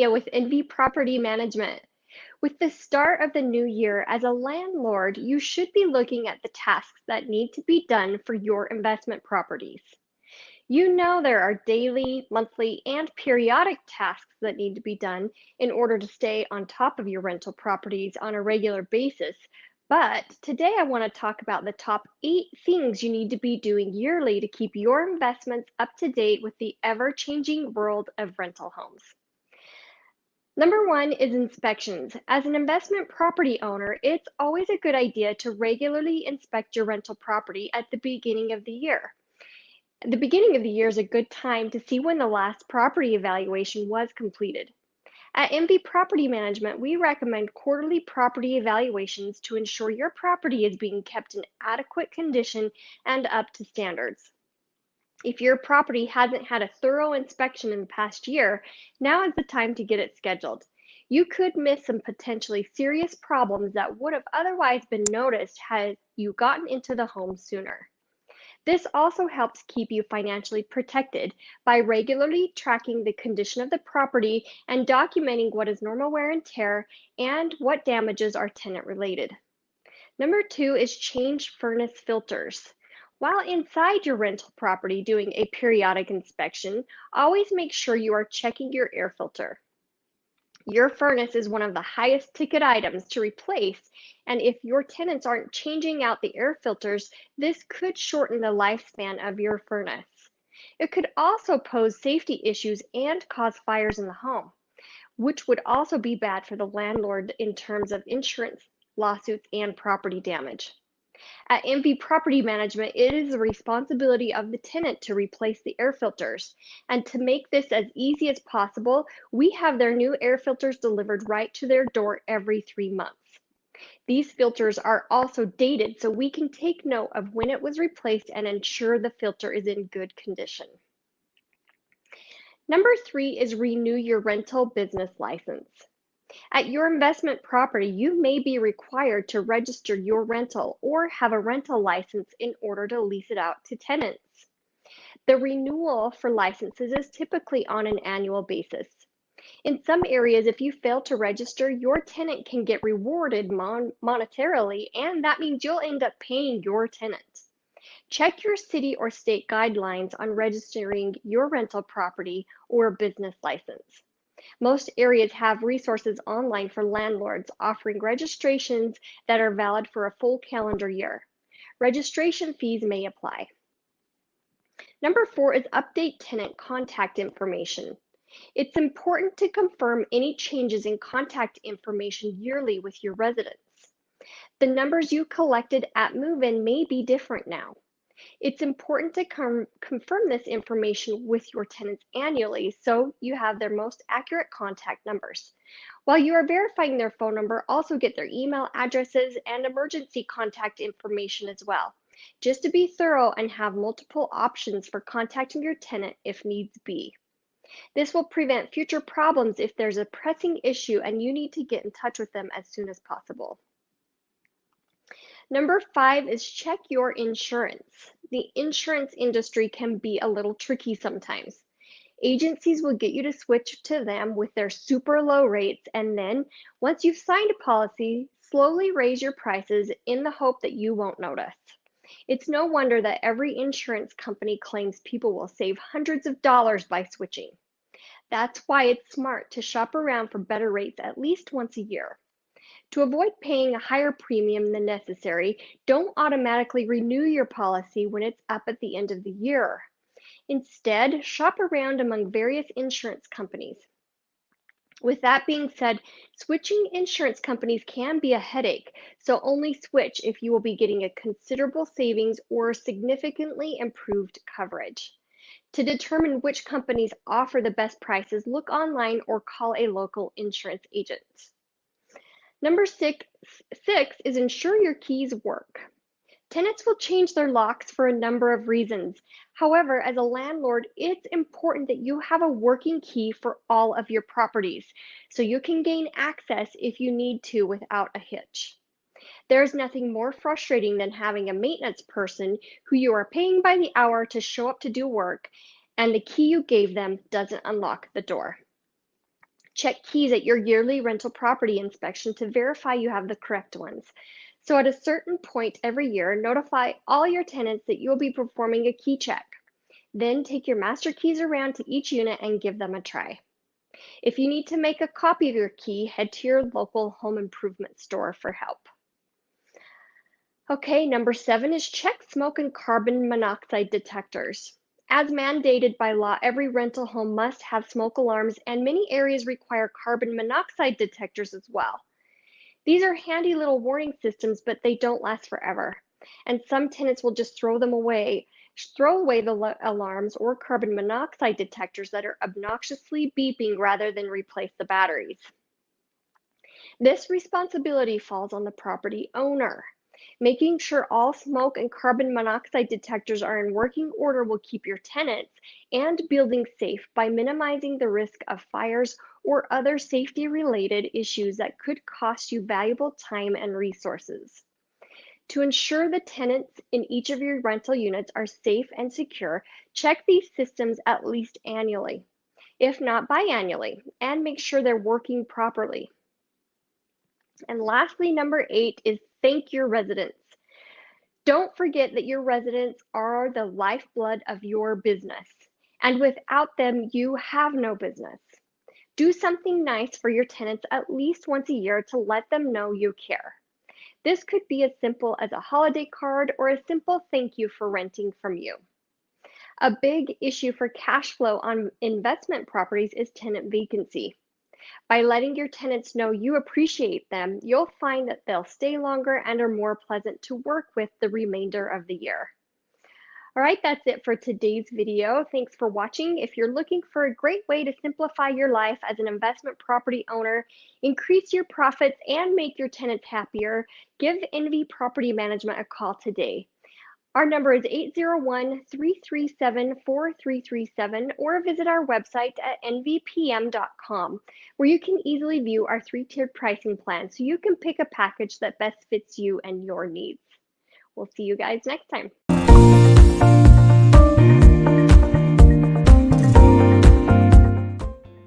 Tanya with NV Property Management. With the start of the new year, as a landlord, you should be looking at the tasks that need to be done for your investment properties. You know there are daily, monthly, and periodic tasks that need to be done in order to stay on top of your rental properties on a regular basis. But today I want to talk about the top 8 things you need to be doing yearly to keep your investments up to date with the ever-changing world of rental homes. Number one is inspections. As an investment property owner, it's always a good idea to regularly inspect your rental property at the beginning of the year. The beginning of the year is a good time to see when the last property evaluation was completed. At MV Property Management, we recommend quarterly property evaluations to ensure your property is being kept in adequate condition and up to standards. If your property hasn't had a thorough inspection in the past year, now is the time to get it scheduled. You could miss some potentially serious problems that would have otherwise been noticed had you gotten into the home sooner. This also helps keep you financially protected by regularly tracking the condition of the property and documenting what is normal wear and tear and what damages are tenant related. Number two is change furnace filters. While inside your rental property doing a periodic inspection, always make sure you are checking your air filter. Your furnace is one of the highest ticket items to replace, and if your tenants aren't changing out the air filters, this could shorten the lifespan of your furnace. It could also pose safety issues and cause fires in the home, which would also be bad for the landlord in terms of insurance, lawsuits, and property damage. At MV Property Management, it is the responsibility of the tenant to replace the air filters. And to make this as easy as possible, we have their new air filters delivered right to their door every 3 months. These filters are also dated, so we can take note of when it was replaced and ensure the filter is in good condition. Number 3 is renew your rental business license. At your investment property, you may be required to register your rental or have a rental license in order to lease it out to tenants. The renewal for licenses is typically on an annual basis. In some areas, if you fail to register, your tenant can get rewarded monetarily, and that means you'll end up paying your tenant. Check your city or state guidelines on registering your rental property or business license. Most areas have resources online for landlords offering registrations that are valid for a full calendar year. Registration fees may apply. Number 4 is update tenant contact information. It's important to confirm any changes in contact information yearly with your residents. The numbers you collected at move-in may be different now. It's important to confirm this information with your tenants annually so you have their most accurate contact numbers. While you are verifying their phone number, also get their email addresses and emergency contact information as well, just to be thorough and have multiple options for contacting your tenant if needs be. This will prevent future problems if there's a pressing issue and you need to get in touch with them as soon as possible. Number 5 is check your insurance. The insurance industry can be a little tricky sometimes. Agencies will get you to switch to them with their super low rates, and then once you've signed a policy, slowly raise your prices in the hope that you won't notice. It's no wonder that every insurance company claims people will save hundreds of dollars by switching. That's why it's smart to shop around for better rates at least once a year. To avoid paying a higher premium than necessary, don't automatically renew your policy when it's up at the end of the year. Instead, shop around among various insurance companies. With that being said, switching insurance companies can be a headache, so only switch if you will be getting a considerable savings or significantly improved coverage. To determine which companies offer the best prices, look online or call a local insurance agent. Number six is ensure your keys work. Tenants will change their locks for a number of reasons. However, as a landlord, it's important that you have a working key for all of your properties, so you can gain access if you need to without a hitch. There's nothing more frustrating than having a maintenance person who you are paying by the hour to show up to do work, and the key you gave them doesn't unlock the door. Check keys at your yearly rental property inspection to verify you have the correct ones. So at a certain point every year, notify all your tenants that you'll be performing a key check. Then take your master keys around to each unit and give them a try. If you need to make a copy of your key, head to your local home improvement store for help. Okay, number 7 is check smoke and carbon monoxide detectors. As mandated by law, every rental home must have smoke alarms, and many areas require carbon monoxide detectors as well. These are handy little warning systems, but they don't last forever. And some tenants will just throw away the alarms or carbon monoxide detectors that are obnoxiously beeping rather than replace the batteries. This responsibility falls on the property owner. Making sure all smoke and carbon monoxide detectors are in working order will keep your tenants and building safe by minimizing the risk of fires or other safety-related issues that could cost you valuable time and resources. To ensure the tenants in each of your rental units are safe and secure, check these systems at least annually, if not biannually, and make sure they're working properly. And lastly, number 8 is thank your residents. Don't forget that your residents are the lifeblood of your business, and without them, you have no business. Do something nice for your tenants at least once a year to let them know you care. This could be as simple as a holiday card or a simple thank you for renting from you. A big issue for cash flow on investment properties is tenant vacancy. By letting your tenants know you appreciate them, you'll find that they'll stay longer and are more pleasant to work with the remainder of the year. All right, that's it for today's video. Thanks for watching. If you're looking for a great way to simplify your life as an investment property owner, increase your profits, and make your tenants happier, give NV Property Management a call today. Our number is 801-337-4337, or visit our website at nvpm.com, where you can easily view our 3-tiered pricing plan so you can pick a package that best fits you and your needs. We'll see you guys next time.